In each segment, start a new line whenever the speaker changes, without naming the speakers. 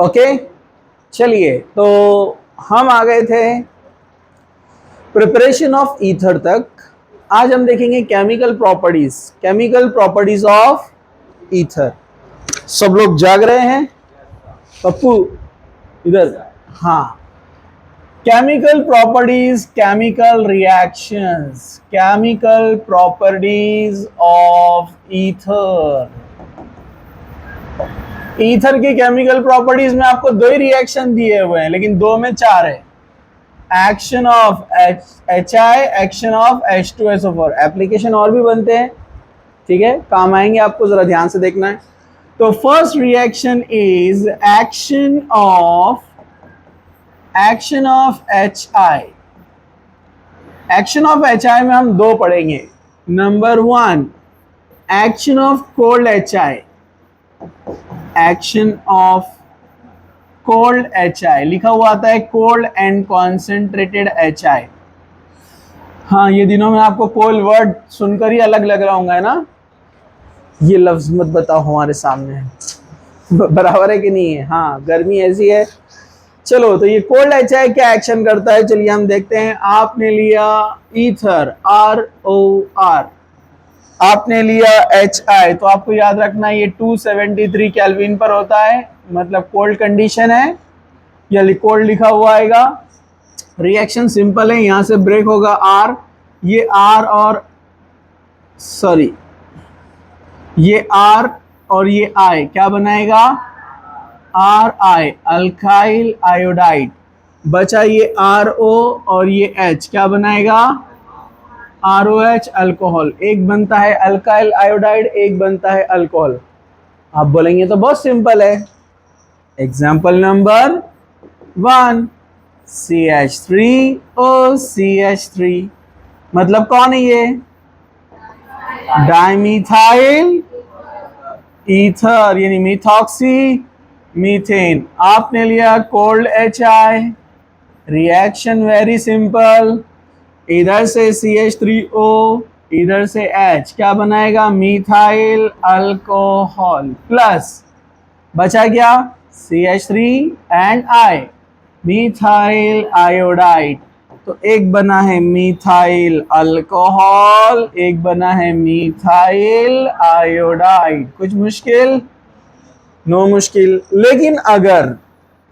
Okay, चलिए तो हम आ गए थे प्रिपरेशन ऑफ ईथर तक। आज हम देखेंगे केमिकल प्रॉपर्टीज ऑफ ईथर। सब लोग जाग रहे हैं? पप्पू इधर। हाँ, chemical properties, chemical reactions, chemical properties of ether. Ether की केमिकल प्रॉपर्टीज में आपको दो ही रिएक्शन दिए हुए हैं, लेकिन दो में चार है। Action of HI, action of H2SO4। Application और भी बनते हैं, ठीक है, काम आएंगे आपको, जरा ध्यान से देखना है। तो first reaction is action of HI। Action of HI में हम दो पढ़ेंगे। Number 1, action of cold HI। Action of cold HI लिखा हुआ आता है कोल्ड एंड कॉन्सेंट्रेटेड HI। हाँ, ये दिनों में आपको कोल्ड वर्ड सुनकर ही अलग लग रहा होगा, है ना? ये लफ्ज मत बताओ हमारे सामने, बराबर है कि नहीं है? हाँ, गर्मी ऐसी है। चलो, तो ये कोल्ड HI क्या एक्शन करता है, चलिए हम देखते हैं। आपने लिया ईथर ROR, आपने लिया HI, तो आपको याद रखना है ये 273 केल्विन पर होता है, मतलब कोल्ड कंडीशन है, या कोल्ड लिखा हुआ आएगा। रिएक्शन सिंपल है, यहां से ब्रेक होगा R, ये R और सॉरी ये R और ये I क्या बनाएगा? RI, alkyl iodide. बचा ये RO और ये H क्या बनाएगा? ROH, alcohol. एक बनता है अल्काइल आयोडाइड, एक बनता है अल्कोहल। आप बोलेंगे तो बहुत सिंपल है। एग्जाम्पल नंबर 1, CH3OCH3, मतलब कौन है ये? डाइमिथाइल ईथर, यानी मिथॉक्सी मीथेन। आपने लिया cold HI, reaction very simple, इधर से CH3O, इधर से H क्या बनाएगा? मिथाइल अल्कोहल, प्लस बचा क्या? CH3 and I, methyl iodide. तो एक बना है मिथाइल अल्कोहल, एक बना है मिथाइल आयोडाइड। कुछ मुश्किल? नो मुश्किल। लेकिन अगर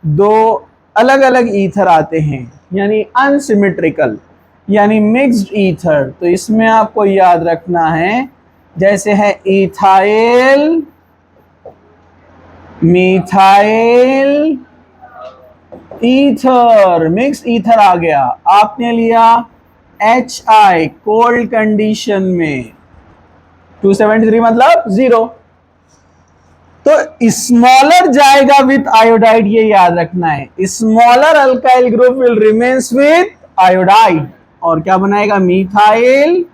दो अलग अलग ईथर आते हैं, यानी अनसिमेट्रिकल, यानी मिक्स्ड ईथर, तो इसमें आपको याद रखना है, जैसे है ethyl, methyl ether, mix ether आ गया। आपने लिया HI कोल्ड कंडीशन में, 273 मतलब 0, तो स्मॉलर जाएगा विथ आयोडाइड, ये याद रखना है। Smaller alkyl group will remains with iodide, और क्या बनाएगा? Methyl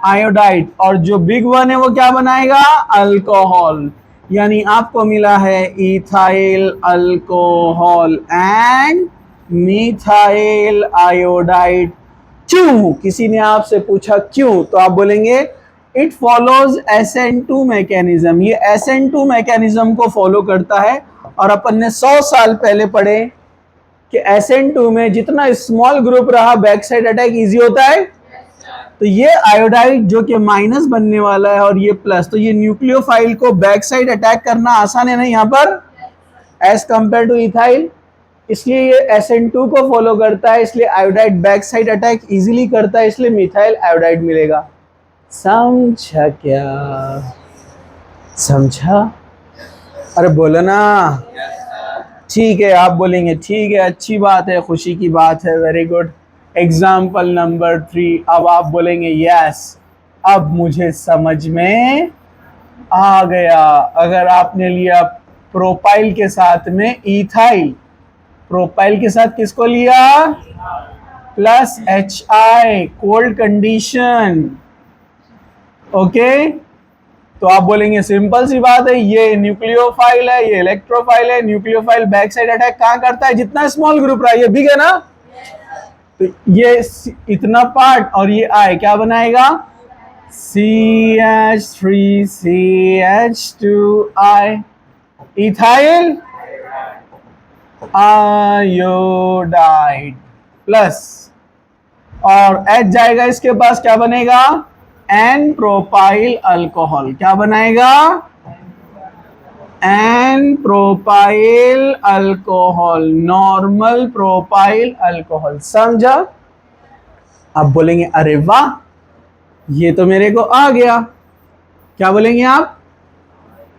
iodide. और जो बिग वन है वो क्या बनाएगा? अल्कोहल। यानी आपको मिला है ethyl alcohol and methyl iodide. क्यों? किसी ने आपसे पूछा क्यों, तो आप बोलेंगे इट फॉलोज SN2 मैकेनिज्म। ये SN2 मैकेनिज्म को फॉलो करता है, और अपन ने 100 साल पहले पढ़े कि SN2 में जितना स्मॉल ग्रुप रहा बैक साइड अटैक इजी होता है। तो ये आयोडाइड जो कि माइनस बनने वाला है और ये प्लस, तो ये न्यूक्लियोफाइल को बैक साइड अटैक करना आसान है ना यहाँ पर, एज कंपेयर टू इथाइल। इसलिए ये SN2 को फॉलो करता है, इसलिए iodide back side attack easily करता है, इसलिए मिथाइल आयोडाइड मिलेगा। समझा क्या? समझा? अरे बोलो ना। ठीक है, आप बोलेंगे ठीक है, अच्छी बात है, खुशी की बात है, वेरी गुड। एग्जाम्पल नंबर 3, अब आप बोलेंगे यस, अब मुझे समझ में आ गया। अगर आपने लिया प्रोपाइल के साथ में इथाइल, प्रोपाइल के साथ किसको लिया? Plus HI cold condition, okay, तो आप बोलेंगे सिंपल सी बात है, ये न्यूक्लियोफाइल है, ये इलेक्ट्रोफाइल है। न्यूक्लियोफाइल बैक साइड अटैक कहाँ करता है? जितना स्मॉल ग्रुप रहा है, ये बिग है ना, तो ये इतना पार्ट और ये I क्या बनाएगा? CH3CH2I, इथाइल आयोडाइड प्लस, और H जाएगा इसके पास, क्या बनेगा? N propyl alcohol. क्या बनाएगा? N propyl alcohol, normal propyl alcohol. समझा? आप बोलेंगे अरे वाह, ये तो मेरे को आ गया। क्या बोलेंगे आप?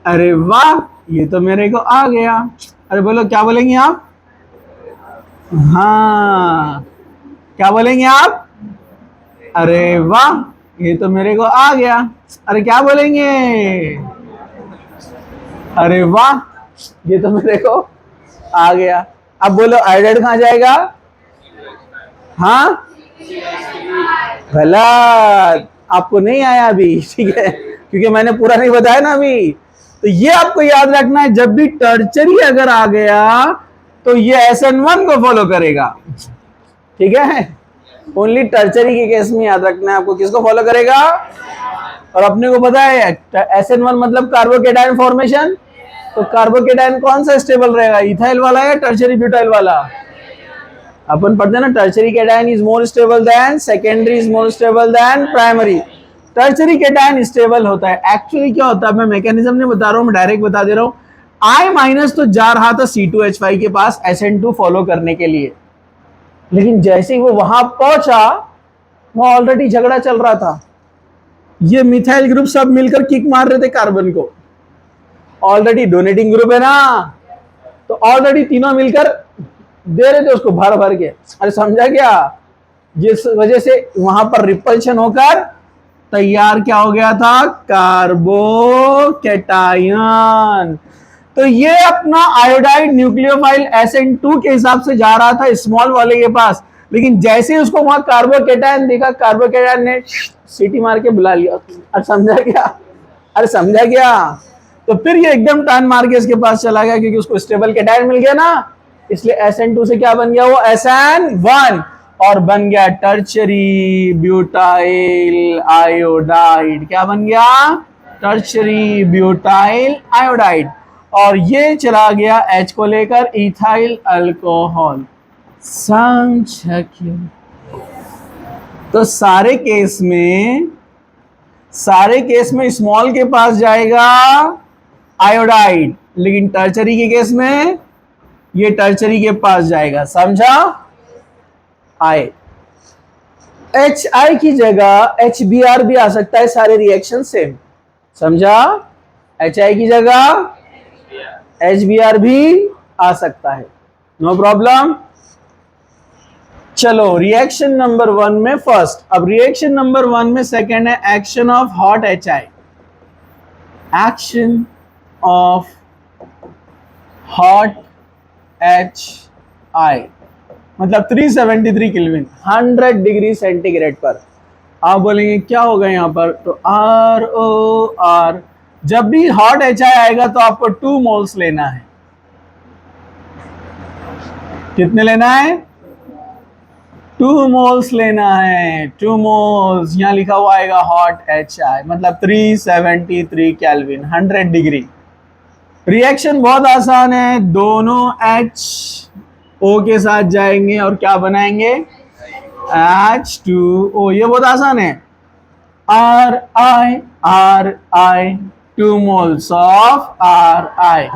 अरे वाह, ये तो मेरे को आ गया। अरे बोलो, क्या बोलेंगे आप? हाँ, क्या बोलेंगे आप? अरे वाह, ये तो मेरे को आ गया। अरे क्या बोलेंगे? अरे वाह, ये तो मेरे को आ गया। अब बोलो आयोडाइड कहाँ जाएगा? हाँ, गलत, आपको नहीं आया अभी, ठीक है, क्योंकि मैंने पूरा नहीं बताया ना अभी। तो ये आपको याद रखना है, जब भी टर्चरी अगर आ गया तो ये SN1 को फॉलो करेगा, ठीक है। ओनली टर्चरी के केस में याद रखना है आपको, किसको फॉलो करेगा? और अपने को पता है SN1 मतलब कार्बोकेटायन फॉर्मेशन। तो कार्बोकेटायन कौन सा स्टेबल रहेगा, इथाइल वाला या टर्चरी ब्यूटाइल वाला? अपन पढ़ते हैं ना, tertiary cation is more stable then secondary, is more stable then primary. Tertiary cation stable होता है। एक्चुअली क्या होता है, मैं मैकेनिज्म नहीं बता रहा हूं, मैं डायरेक्ट बता दे रहा हूं। I माइनस तो जा रहा था C2H5 के पास SN2 फॉलो करने के लिए, लेकिन जैसे ही वो वहां पहुंचा, वहां ऑलरेडी झगड़ा चल रहा था। ये मिथाइल ग्रुप सब मिलकर किक मार रहे थे कार्बन को, ऑलरेडी डोनेटिंग ग्रुप है ना, तो ऑलरेडी तीनों मिलकर दे रहे थे उसको भर भर के। अरे समझा क्या? जिस वजह से वहां पर रिपल्शन होकर तैयार क्या हो गया था? कार्बोकेटायन। तो ये अपना आयोडाइड न्यूक्लियोफाइल SN2 के हिसाब से जा रहा था स्मॉल वाले के पास, लेकिन जैसे ही उसको वहां कार्बोकेटायन देखा, कार्बोकेटायन ने सीटी मार के बुला लिया। अरे समझा क्या? अरे समझा क्या? तो फिर ये एकदम टर्न मार के इसके पास चला गया, क्योंकि उसको स्टेबल केटायन मिल गया ना, इसलिए SN2 से क्या बन गया? वो SN1, और बन गया टर्चरी ब्यूटाइल आयोडाइड। क्या बन गया? Tertiary butyl iodide. और ये चला गया H को लेकर इथाइल अल्कोहल। समझा क्यों? तो सारे केस में स्मॉल के पास जाएगा आयोडाइड, लेकिन टर्चरी के केस में ये टर्चरी के पास जाएगा। समझा? आई HI की जगह HBr भी आ सकता है, सारे रिएक्शन सेम। समझा? HI की जगह HBr भी आ सकता है, नो प्रॉब्लम। चलो रिएक्शन नंबर 1 में फर्स्ट, अब रिएक्शन नंबर 1 में सेकेंड है action of hot HI। Action of hot HI मतलब 373 केल्विन, 100 डिग्री सेंटीग्रेड पर। आप बोलेंगे क्या होगा यहाँ पर? तो ROR, जब भी हॉट HI आएगा तो आपको 2 मोल्स लेना है। कितने लेना है? 2 मोल्स लेना है। 2 मोल्स यहाँ लिखा हुआ आएगा हॉट HI मतलब 373 केल्विन, 100 डिग्री। रिएक्शन बहुत आसान है, दोनों HO के साथ जाएंगे और क्या बनाएंगे? H2O। ये बहुत आसान है। RI 2 moles of RI।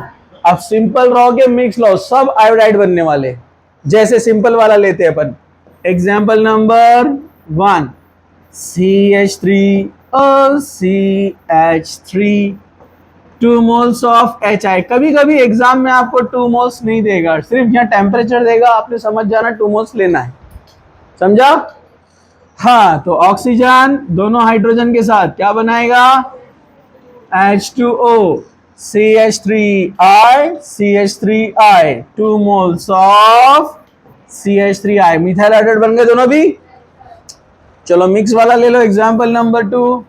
अब सिंपल रहोगे, मिक्स लो, सब आयोडाइड बनने वाले, जैसे सिंपल वाला लेते हैं अपन। Example number 1, CH3O CH3, 2 moles of HI। कभी कभी एग्जाम में आपको 2 मोल्स नहीं देगा, सिर्फ यहाँ टेम्परेचर देगा, आपने समझ जाना 2 मोल्स लेना है। समझा? हाँ, तो ऑक्सीजन दोनों हाइड्रोजन के साथ क्या बनाएगा? H2O CH3I CH3I, 2 moles of CH3I, methyl hydride बन गए दोनों भी। चलो मिक्स वाला ले लो, एग्जाम्पल नंबर 2,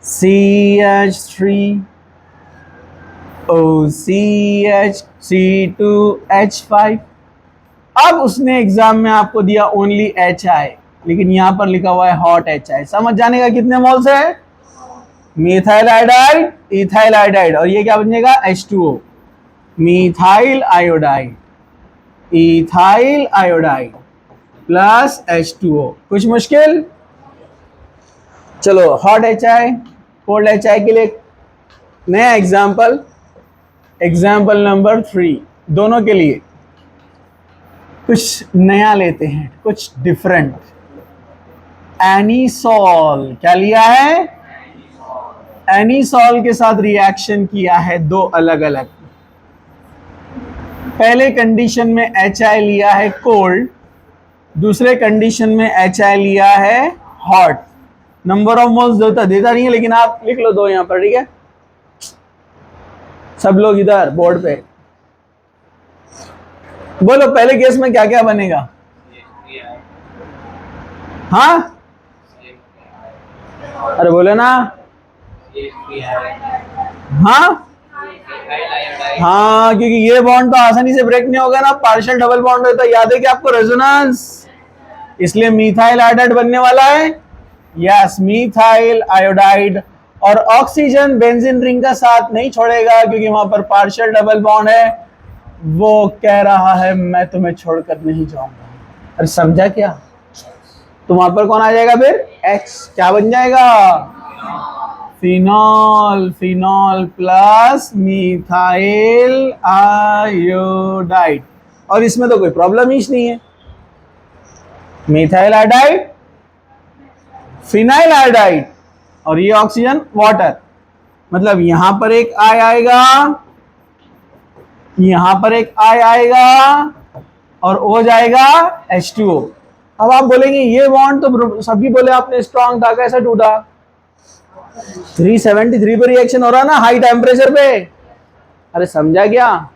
CH3OCH C2H5। अब उसने एग्जाम में आपको दिया ओनली HI, लेकिन यहां पर लिखा हुआ है हॉट HI। समझ जाने का कितने मोल्स है? मिथाइल आयोडाइड, इथाइल आयोडाइड, और ये क्या बन जाएगा? H2O, methyl iodide. Ethyl iodide plus H2O। कुछ मुश्किल? चलो हॉट HI कोल्ड HI के लिए नया एग्जाम्पल, एग्जाम्पल नंबर 3, दोनों के लिए कुछ नया लेते हैं, कुछ डिफरेंट। एनीसॉल, क्या लिया है? एनीसॉल के साथ रिएक्शन किया है दो अलग अलग। पहले कंडीशन में HI लिया है कोल्ड, दूसरे कंडीशन में HI लिया है हॉट। नंबर ऑफ मोल्स देता नहीं है, लेकिन आप लिख लो दो यहां पर, ठीक है? सब लोग इधर बोर्ड पे बोलो, पहले केस में क्या क्या बनेगा? हाँ, अरे बोले ना। हाँ हाँ, क्योंकि ये बॉन्ड तो आसानी से ब्रेक नहीं होगा ना, पार्शियल डबल बॉन्ड होता है। याद है कि आपको रेजोनेंस, इसलिए मिथाइल आयोडाइड बनने वाला है। Yes, methyl iodide. और ऑक्सीजन बेंजीन रिंग का साथ नहीं छोड़ेगा क्योंकि वहां पर पार्शियल डबल बॉन्ड है। वो कह रहा है मैं तुम्हें छोड़कर नहीं जाऊंगा। अरे समझा क्या? तो वहां पर कौन आ जाएगा फिर? H क्या बन जाएगा? Phenol. Phenol plus methyl iodide. और इसमें तो कोई प्रॉब्लम ही नहीं है। मिथाइल आयोडाइड, फिनाइल आयोडाइड, और ये ऑक्सीजन वाटर। मतलब यहां पर एक आई आएगा, यहां पर एक आई आएगा, और ओ जाएगा H2O। अब आप बोलेंगे ये बॉन्ड तो सभी बोले आपने स्ट्रांग था, कैसा टूटा? 373 पे रिएक्शन हो रहा ना, हाई टेम्परेचर पे। अरे समझा क्या?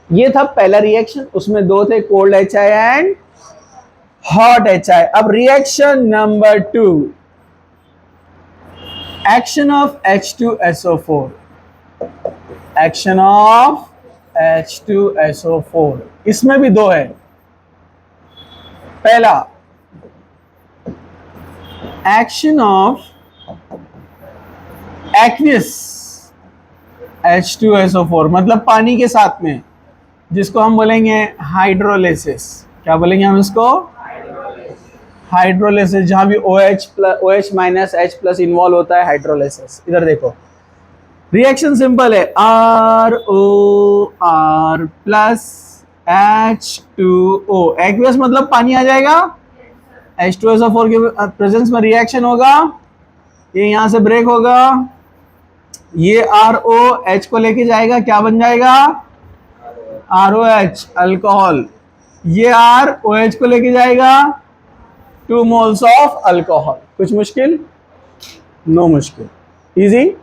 ये था पहला रिएक्शन, उसमें दो थे, cold HI and hot HI। अब reaction number 2, action of H2SO4। Action of H2SO4, इसमें भी दो है। पहला, एक्शन ऑफ एक्वियस H2SO4, मतलब पानी के साथ में, जिसको हम बोलेंगे हाइड्रोलिसिस। क्या बोलेंगे हम इसको? हाइड्रोलिसिस। जहां भी OH माइनस H+ इन्वॉल्व होता है, हाइड्रोलिसिस। इधर देखो, रिएक्शन सिंपल है, ROR प्लस H2O। एक्वियस मतलब पानी आ जाएगा, H2SO4 के प्रेजेंस में रिएक्शन होगा, ये यहां से ब्रेक होगा, ये ROH को लेके जाएगा, क्या बन जाएगा? ROH, alcohol. ये ROH को लेके जाएगा, 2 मोल्स ऑफ अल्कोहल। कुछ मुश्किल? नो मुश्किल, इजी।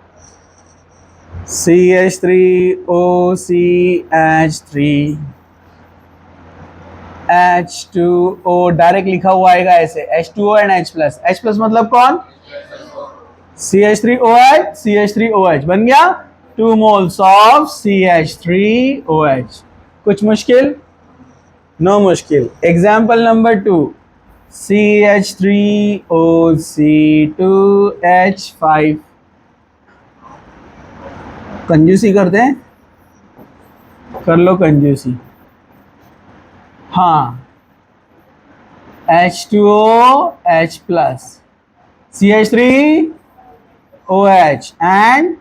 CH3OCH3 H2O डायरेक्ट लिखा हुआ आएगा ऐसे, H2O एंड H+। H+ मतलब कौन? CH3OH, CH3OH बन गया, 2 मोल्स ऑफ CH3OH। कुछ मुश्किल? नो मुश्किल। Example number 2, CH3OC2H5। कंजूसी करते हैं, कर लो कंजूसी। हाँ, H2OH+, CH3OH and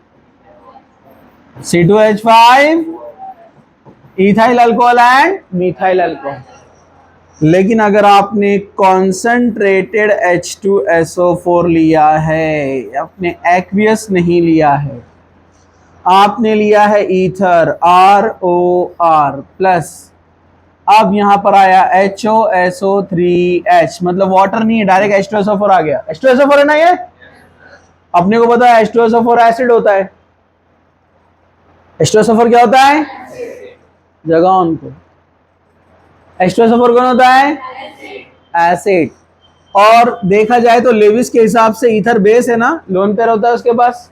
C2H5, ethyl alcohol and methyl alcohol. लेकिन अगर आपने कॉन्सेंट्रेटेड H2SO4 लिया है, आपने एक्वियस नहीं लिया है, आपने लिया है ईथर ROR प्लस, अब यहां पर आया HOSO3H, मतलब वाटर नहीं है, डायरेक्ट H2SO4 आ गया। H2SO4 है ना ये? अपने को पता है H2SO4 एसिड होता है। H2SO4 क्या होता है? जगह उनको। H2SO4 कौन होता है? एसिड। और देखा जाए तो लेविस के हिसाब से ईथर बेस है ना, लोन पेयर होता है उसके पास।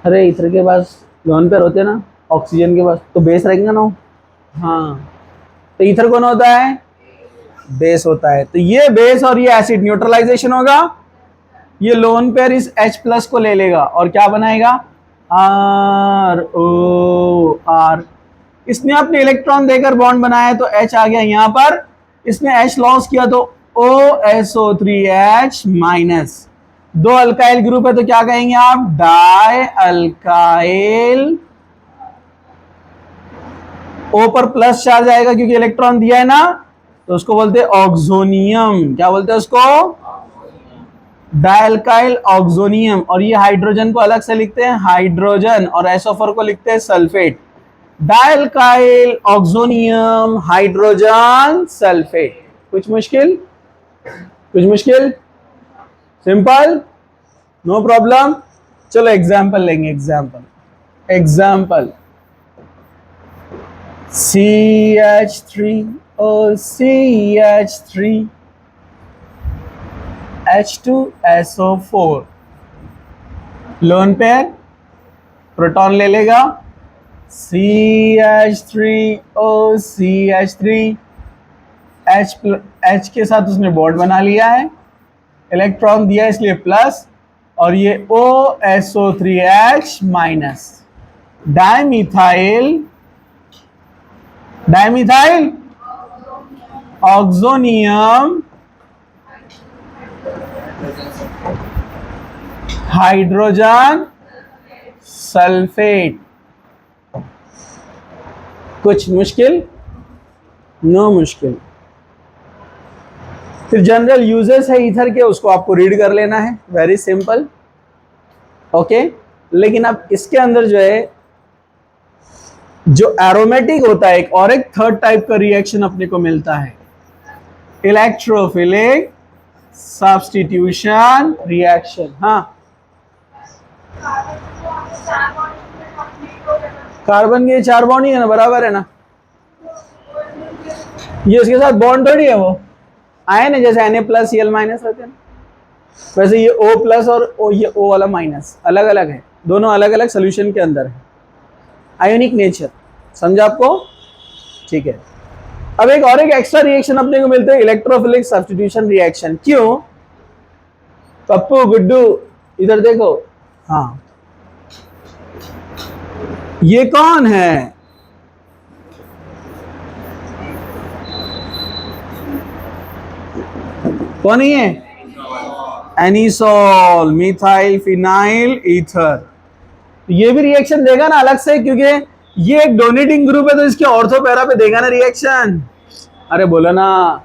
अरे ईथर के पास लोन पेयर होते हैं ना, ऑक्सीजन के पास, तो बेस रहेंगे ना। हाँ, तो ईथर कौन होता है? बेस होता है। तो ये बेस और ये एसिड न्यूट्रलाइजेशन होगा, ये लोन पेयर इस H+ को ले लेगा और क्या बनाएगा? ROR। इसने अपने इलेक्ट्रॉन देकर बॉन्ड बनाया तो H आ गया यहां पर, इसने H लॉस किया तो OSO3H माइनस। दो अल्काइल ग्रुप है तो क्या कहेंगे आप, डाई अल्काइल। O पर प्लस चार्ज आएगा क्योंकि इलेक्ट्रॉन दिया है ना, तो उसको बोलते हैं ऑक्सोनियम। क्या बोलते हैं उसको, डायल्काइल ऑक्सोनियम। और ये हाइड्रोजन को अलग से लिखते हैं हाइड्रोजन, और SO4 को लिखते हैं sulphate. Dialkyl oxonium hydrogen sulphate. कुछ मुश्किल, कुछ मुश्किल, सिंपल, नो प्रॉब्लम। चलो एग्जाम्पल लेंगे, example CH3OCH3 H2SO4 lone pair, proton ले लेगा, CH3OCH3 H के साथ उसने बॉन्ड बना लिया है, इलेक्ट्रॉन दिया इसलिए प्लस, और ये OSO3H minus. Dimethyl oxonium hydrogen sulphate. कुछ मुश्किल, नो मुश्किल। फिर जनरल यूजेस है ईथर के, उसको आपको रीड कर लेना है, वेरी सिंपल, ओके। लेकिन अब इसके अंदर जो है, जो एरोमेटिक होता है एक, और एक थर्ड टाइप का रिएक्शन अपने को मिलता है, इलेक्ट्रोफिलिक सब्स्टिट्यूशन रिएक्शन। हाँ, कार्बन के 4 बॉन्ड ही है ना, बराबर है ना, ये उसके साथ बॉन्ड थोड़ी है, वो आयन है, जैसे Na+ Cl- रहते हैं, वैसे ये O+ और ये O वाला माइनस अलग अलग है, दोनों अलग अलग सोल्यूशन के अंदर है, आयोनिक नेचर, समझा आपको, ठीक है। अब एक और एक एक्स्ट्रा रिएक्शन अपने को मिलते हैं, इलेक्ट्रोफिलिक सब्स्टिट्यूशन रिएक्शन। क्यों पप्पू गुड्डू इधर देखो, हाँ ये कौन है, कौन है ये, एनिसोल मिथाइल फिनाइल ईथर। ये भी रिएक्शन देगा ना अलग से, क्योंकि ये एक डोनेटिंग ग्रुप है तो इसके ऑर्थो पैरा पे देगा ना रिएक्शन, अरे बोलो ना,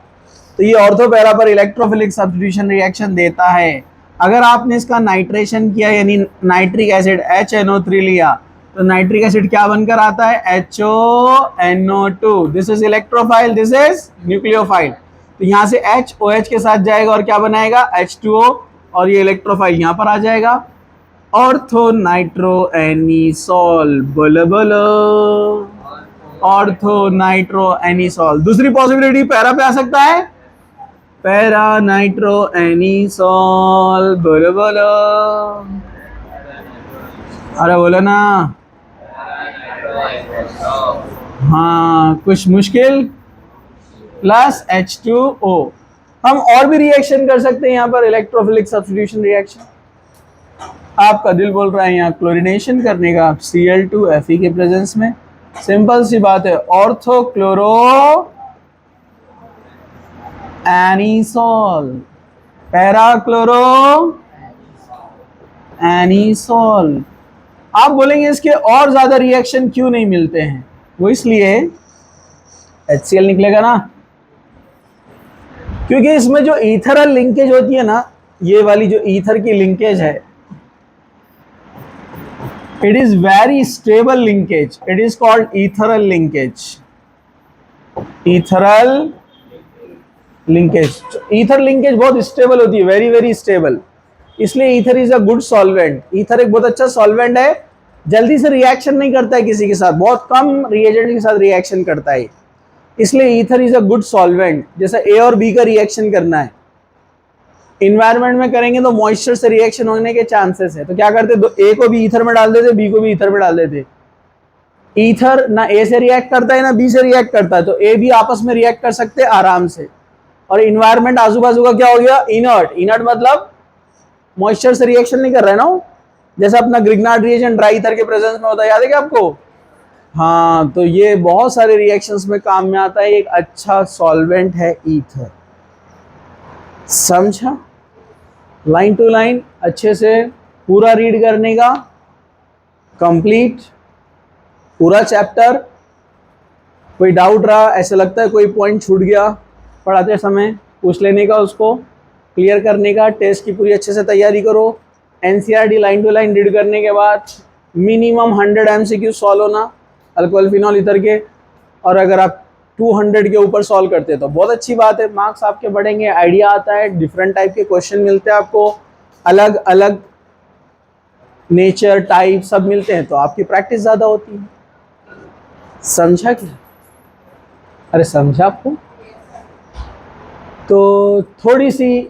तो ये ऑर्थो पैरा पर इलेक्ट्रोफिलिक सब्स्टिट्यूशन रिएक्शन देता है। अगर आपने इसका नाइट्रेशन किया, यानी नाइट्रिक एसिड HNO3 लिया, तो नाइट्रिक एसिड क्या बनकर आता है, HONO2। This is electrophile, this is nucleophile. तो यहां से H OH के साथ जाएगा और क्या बनाएगा, H2O, और ये इलेक्ट्रोफाइल यहां पर आ जाएगा, ऑर्थो नाइट्रो एनिसोल। बोलो बोलो, ऑर्थो नाइट्रो एनिसोल। दूसरी पॉसिबिलिटी पैरा पे आ सकता है, पैरा नाइट्रो एनिसोल। बोलो बोलो, अरे बोलो ना, हाँ कुछ मुश्किल, प्लस H2O। हम और भी रिएक्शन कर सकते हैं यहाँ पर, इलेक्ट्रोफिलिक सब्स्टिट्यूशन रिएक्शन। आपका दिल बोल रहा है यहाँ क्लोरीनेशन करने का, Cl2Fe के प्रेजेंस में, सिंपल सी बात है, ortho chloro anisole, para chloro anisole. आप बोलेंगे इसके और ज्यादा रिएक्शन क्यों नहीं मिलते हैं, वो इसलिए HCl निकलेगा ना, क्योंकि इसमें जो ईथरल लिंकेज होती है ना, ये वाली जो ईथर की लिंकेज है, it is very stable linkage, it is called ethereal linkage, ethereal linkage। Ether linkage बहुत स्टेबल होती है, वेरी वेरी स्टेबल, इसलिए ether is a good solvent. Ether एक बहुत अच्छा सॉल्वेंट है, जल्दी से रिएक्शन नहीं करता है किसी के साथ, बहुत कम रिएजेंट के साथ रिएक्शन करता है, इसलिए ether is a good solvent. जैसा A और B का रिएक्शन करना है, इन्वायरमेंट में करेंगे तो मॉइस्चर से रिएक्शन होने के चांसेस है, तो क्या करते, A को भी ईथर में डाल देते, B को भी ईथर में डाल देते। ईथर ना A से रिएक्ट करता है ना B से रिएक्ट करता है, तो A भी आपस में रिएक्ट कर सकते हैं आराम से, और इन्वायरमेंट आजू बाजू का क्या हो गया, इनर्ट। इनर्ट मतलब मॉइस्चर से रिएक्शन नहीं कर रहा है ना, जैसा अपना ग्रिग्नार्ड रिएजेंट ड्राई ईथर के प्रेजेंस में होता है, याद है क्या आपको, हाँ, तो ये बहुत सारे रिएक्शंस में काम में आता है, एक अच्छा सॉल्वेंट है ईथर। समझा? लाइन टू लाइन अच्छे से पूरा रीड करने का, कंप्लीट पूरा चैप्टर। कोई डाउट रहा, ऐसा लगता है कोई पॉइंट छूट गया पढ़ाते समय, पूछ लेने का, उसको क्लियर करने का। टेस्ट की पूरी अच्छे से तैयारी करो। NCERT line to line read करने के बाद मिनिमम 100 एमसीक्यू सॉल्व होना अल्कोहल फिनॉल ईथर के। और अगर आप 200 के ऊपर सॉल्व करते हैं तो बहुत अच्छी बात है, मार्क्स आपके बढ़ेंगे, आइडिया आता है, डिफरेंट टाइप के क्वेश्चन मिलते हैं आपको, अलग अलग नेचर टाइप सब मिलते हैं, तो आपकी प्रैक्टिस ज़्यादा होती है। समझा क्या? अरे समझा आपको? तो थोड़ी सी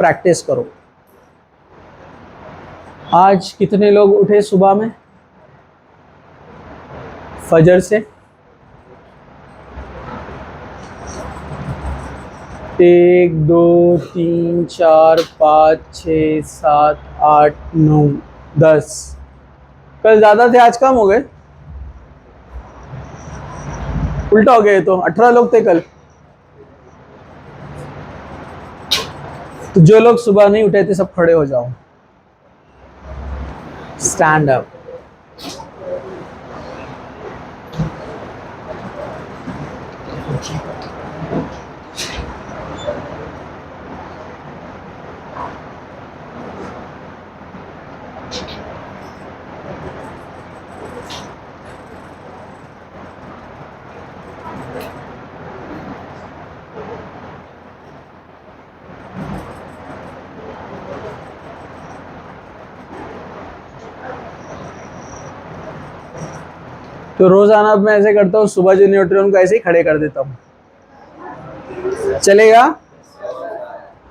प्रैक्टिस करो। आज कितने लोग उठे सुबह में फजर से? 1 2 3 4 5 6 7 8 9 10। कल ज़्यादा थे, आज कम हो गए। उल्टा हो गए, तो 18 लोग थे कल। तो जो लोग सुबह नहीं उठे थे सब खड़े हो जाओ, स्टैंड अप। तो रोजाना अब मैं ऐसे करता हूँ, सुबह जो नहीं उठ रहे उनको ऐसे ही खड़े कर देता हूँ। चलेगा?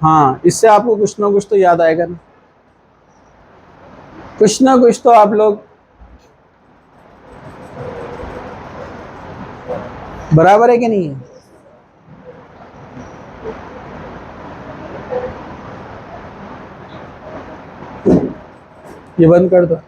हाँ, इससे आपको कुछ ना कुछ तो याद आएगा ना, कुछ ना कुछ तो आप लोग बराबर है कि नहीं है? ये बंद कर दो।